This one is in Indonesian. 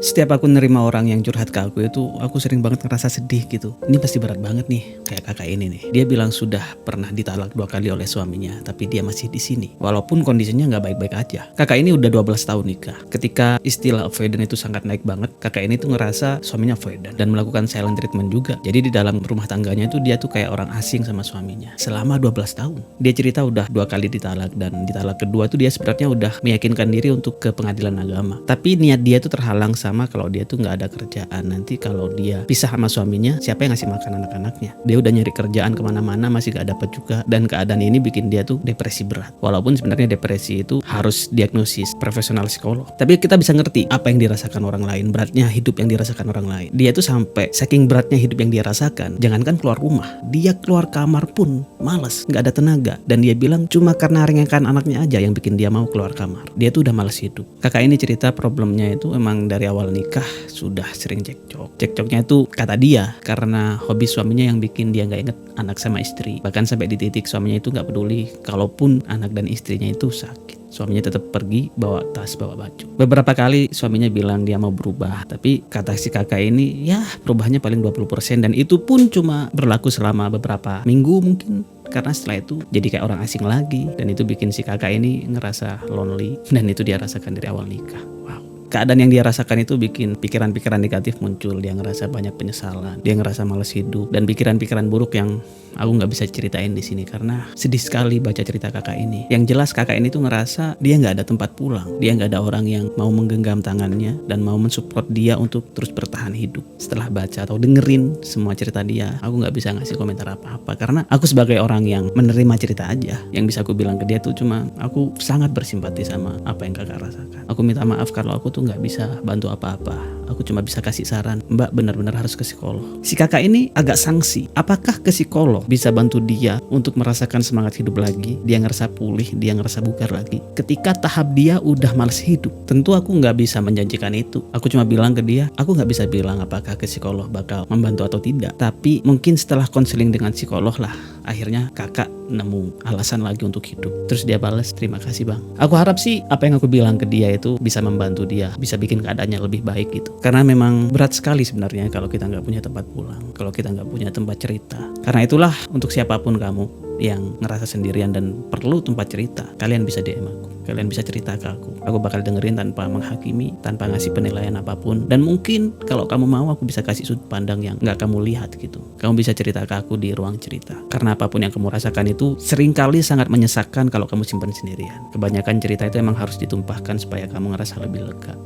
Setiap aku nerima orang yang curhat ke aku itu, aku sering banget ngerasa sedih gitu. Ini pasti berat banget nih, kayak kakak ini nih. Dia bilang sudah pernah ditalak 2 kali oleh suaminya, tapi dia masih di sini. Walaupun kondisinya nggak baik-baik aja. Kakak ini udah 12 tahun nikah. Ketika istilah avoidant itu sangat naik banget, kakak ini tuh ngerasa suaminya avoidant dan melakukan silent treatment juga. Jadi di dalam rumah tangganya itu dia tuh kayak orang asing sama suaminya. Selama 12 tahun. Dia cerita udah 2 kali ditalak, dan ditalak kedua tuh dia sebenarnya udah meyakinkan diri untuk ke pengadilan agama. Tapi niat dia tuh terhalang sama kalau dia tuh nggak ada kerjaan. Nanti kalau dia pisah sama suaminya, siapa yang ngasih makan anak-anaknya? Dia udah nyari kerjaan kemana-mana masih gak dapat juga, dan keadaan ini bikin dia tuh depresi berat. Walaupun sebenarnya depresi itu harus diagnosis profesional psikolog. Tapi kita bisa ngerti apa yang dirasakan orang lain, beratnya hidup yang dirasakan orang lain. Dia tuh sampai saking beratnya hidup yang dia rasakan, jangankan keluar rumah, dia keluar kamar pun malas, nggak ada tenaga. Dan dia bilang cuma karena ringankan anaknya aja yang bikin dia mau keluar kamar. Dia tuh udah malas hidup. Kakak ini cerita problemnya itu emang dari awal nikah sudah sering cekcok. Cekcoknya itu kata dia karena hobi suaminya yang bikin dia nggak inget anak sama istri. Bahkan sampai di titik suaminya itu nggak peduli kalaupun anak dan istrinya itu sakit. Suaminya tetap pergi bawa tas, bawa baju. Beberapa kali suaminya bilang dia mau berubah, tapi kata si kakak ini ya perubahannya paling 20%, dan itu pun cuma berlaku selama beberapa minggu mungkin. Karena setelah itu jadi kayak orang asing lagi, dan itu bikin si kakak ini ngerasa lonely, dan itu dia rasakan dari awal nikah. Wow. Keadaan yang dia rasakan itu bikin pikiran-pikiran negatif muncul. Dia ngerasa banyak penyesalan, dia ngerasa malas hidup, dan pikiran-pikiran buruk yang aku nggak bisa ceritain di sini karena sedih sekali baca cerita kakak ini. Yang jelas kakak ini tuh ngerasa dia nggak ada tempat pulang, dia nggak ada orang yang mau menggenggam tangannya dan mau mensupport dia untuk terus bertahan hidup. Setelah baca atau dengerin semua cerita dia, aku nggak bisa ngasih komentar apa-apa karena aku sebagai orang yang menerima cerita aja. Yang bisa aku bilang ke dia tuh cuma aku sangat bersimpati sama apa yang kakak rasakan. Aku minta maaf kalau aku tuh nggak bisa bantu apa-apa. Aku cuma bisa kasih saran, Mbak benar-benar harus ke psikolog. Si kakak ini agak sangsi. Apakah ke psikolog bisa bantu dia untuk merasakan semangat hidup lagi? Dia ngerasa pulih, dia ngerasa bugar lagi. Ketika tahap dia udah malas hidup, tentu aku nggak bisa menjanjikan itu. Aku cuma bilang ke dia, aku nggak bisa bilang apakah ke psikolog bakal membantu atau tidak. Tapi mungkin setelah konseling dengan psikolog lah, akhirnya kakak nemu alasan lagi untuk hidup. Terus dia balas, terima kasih bang. Aku harap sih apa yang aku bilang ke dia itu bisa membantu dia, bisa bikin keadaannya lebih baik gitu. Karena memang berat sekali sebenarnya kalau kita nggak punya tempat pulang, kalau kita nggak punya tempat cerita. Karena itulah untuk siapapun kamu yang ngerasa sendirian dan perlu tempat cerita, kalian bisa DM aku, kalian bisa cerita ke aku. Aku bakal dengerin tanpa menghakimi, tanpa ngasih penilaian apapun. Dan mungkin kalau kamu mau, aku bisa kasih sudut pandang yang nggak kamu lihat gitu. Kamu bisa cerita ke aku di ruang cerita. Karena apapun yang kamu rasakan itu seringkali sangat menyesakkan kalau kamu simpan sendirian. Kebanyakan cerita itu emang harus ditumpahkan supaya kamu ngerasa lebih lega.